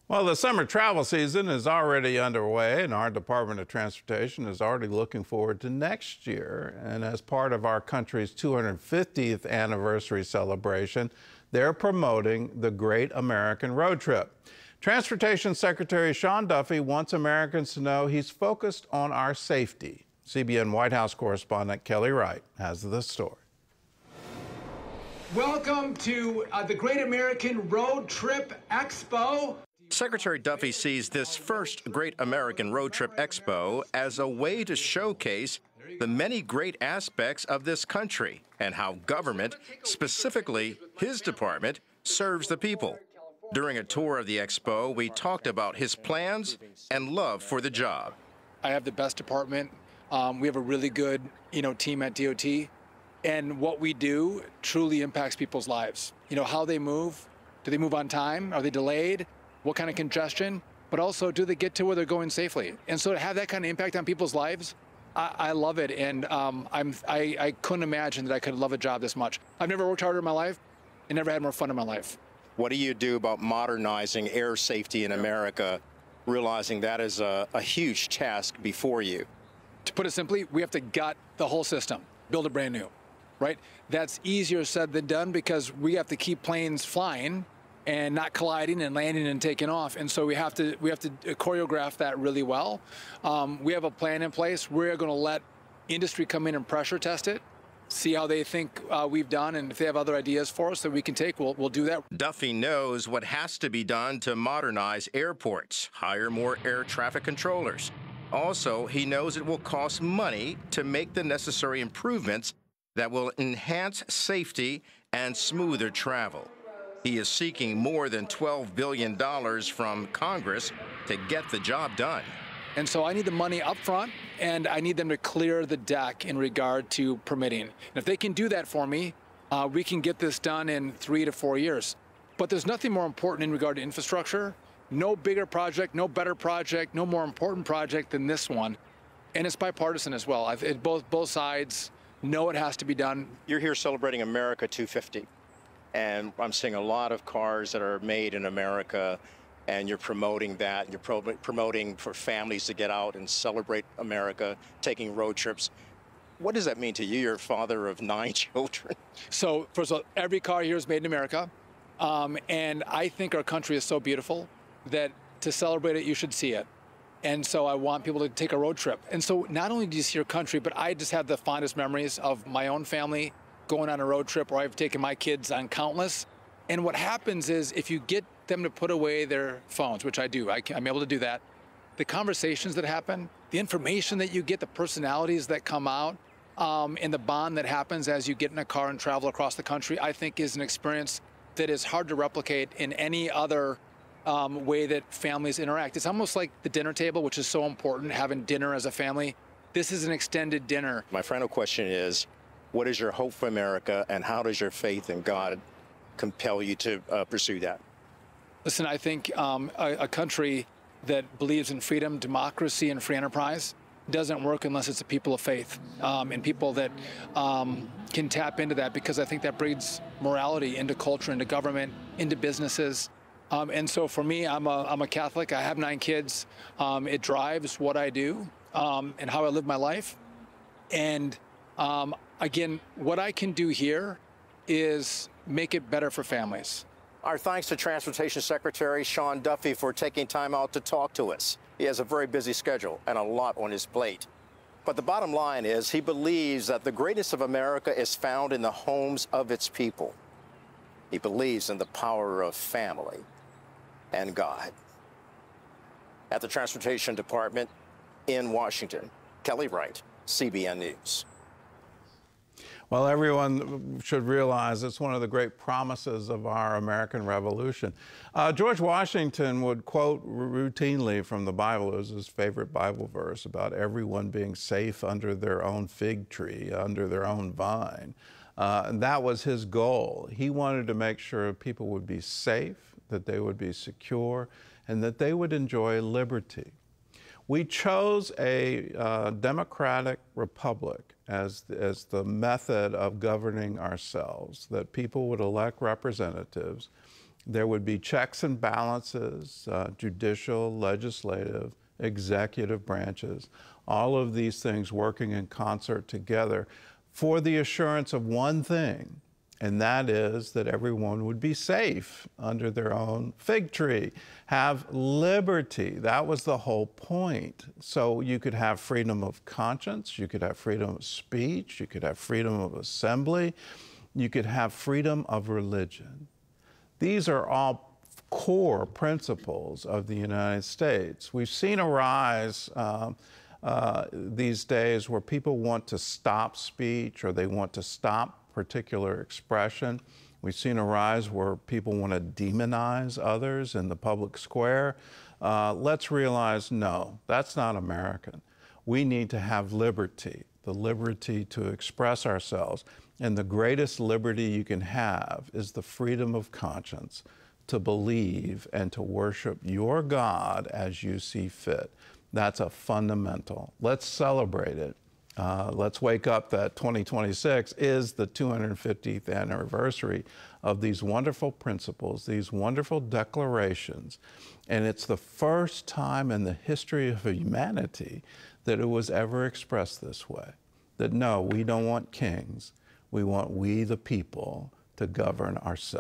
Well, the summer travel season is already underway, and our Department of Transportation is already looking forward to next year. And as part of our country's 250th anniversary celebration, they're promoting the Great American Road Trip. Transportation Secretary Sean Duffy wants Americans to know he's focused on our safety. CBN White House correspondent Kelly Wright has the story. Welcome to the Great American Road Trip Expo. Secretary Duffy sees this first Great American Road Trip Expo as a way to showcase the many great aspects of this country and how government, specifically his department, serves the people. During a tour of the Expo, we talked about his plans and love for the job. I have the best department. We have a really good, team at DOT. And what we do truly impacts people's lives. How they move. Do they move on time? Are they delayed? What kind of congestion, but also do they get to where they're going safely? And so to have that kind of impact on people's lives, I love it. And I couldn't imagine that I could love a job this much. I've never worked harder in my life and never had more fun in my life. What do you do about modernizing air safety in America, realizing that is a huge task before you? To put it simply, we have to gut the whole system, build it brand new, right? That's easier said than done because we have to keep planes flying and not colliding and landing and taking off. And so we have to choreograph that really well. We have a plan in place. We're going to let industry come in and pressure test it, see how they think we've done, and if they have other ideas for us that we can take, we'll do that. Duffy knows what has to be done to modernize airports, hire more air traffic controllers. Also, he knows it will cost money to make the necessary improvements that will enhance safety and smoother travel. He is seeking more than $12 billion from Congress to get the job done. And so I need the money up front, and I need them to clear the deck in regard to permitting. And if they can do that for me, we can get this done in 3 to 4 years. But there's nothing more important in regard to infrastructure. No bigger project, no better project, no more important project than this one. And it's bipartisan as well. Both sides know it has to be done. You're here celebrating America 250. And I'm seeing a lot of cars that are made in America, and you're promoting that, and you're promoting for families to get out and celebrate America, taking road trips. What does that mean to you? You're a father of 9 children. So, first of all, every car here is made in America. And I think our country is so beautiful that to celebrate it, you should see it. And so I want people to take a road trip. And so not only do you see your country, but I just have the fondest memories of my own family going on a road trip where I've taken my kids on countless. And what happens is if you get them to put away their phones, which I do, I'm able to do that, the conversations that happen, the information that you get, the personalities that come out, and the bond that happens as you get in a car and travel across the country, I think is an experience that is hard to replicate in any other way that families interact. It's almost like the dinner table, which is so important, having dinner as a family. This is an extended dinner. My final question is, what is your hope for America, and how does your faith in God compel you to pursue that? Listen, I think a country that believes in freedom, democracy, and free enterprise doesn't work unless it's a people of faith and people that can tap into that, because I think that breeds morality into culture, into government, into businesses. And so for me, I'm a Catholic. I have 9 kids. It drives what I do and how I live my life. And again, what I can do here is make it better for families. Our thanks to Transportation Secretary Sean Duffy for taking time out to talk to us. He has a very busy schedule and a lot on his plate. But the bottom line is he believes that the greatness of America is found in the homes of its people. He believes in the power of family and God. At the Transportation Department in Washington, Kelly Wright, CBN News. Well, everyone should realize it's one of the great promises of our American Revolution. George Washington would quote routinely from the Bible. It was his favorite Bible verse about everyone being safe under their own fig tree, under their own vine. And that was his goal. He wanted to make sure people would be safe, that they would be secure, and that they would enjoy liberty. We chose a democratic republic as the method of governing ourselves, that people would elect representatives There would be checks and balances, judicial, legislative, executive branches, all of these things working in concert together for the assurance of one thing, and that is that everyone would be safe under their own fig tree, have liberty. That was the whole point. So you could have freedom of conscience, you could have freedom of speech, you could have freedom of assembly, you could have freedom of religion. These are all core principles of the United States. We've seen a rise these days where people want to stop speech or they want to stop particular expression. We've seen a rise where people want to demonize others in the public square. Let's realize, no, that's not American. We need to have liberty, the liberty to express ourselves. And the greatest liberty you can have is the freedom of conscience to believe and to worship your God as you see fit. That's a fundamental. Let's celebrate it. Let's wake up that 2026 is the 250th anniversary of these wonderful principles, these wonderful declarations. And it's the first time in the history of humanity that it was ever expressed this way. That no, we don't want kings. We want we the people to govern ourselves.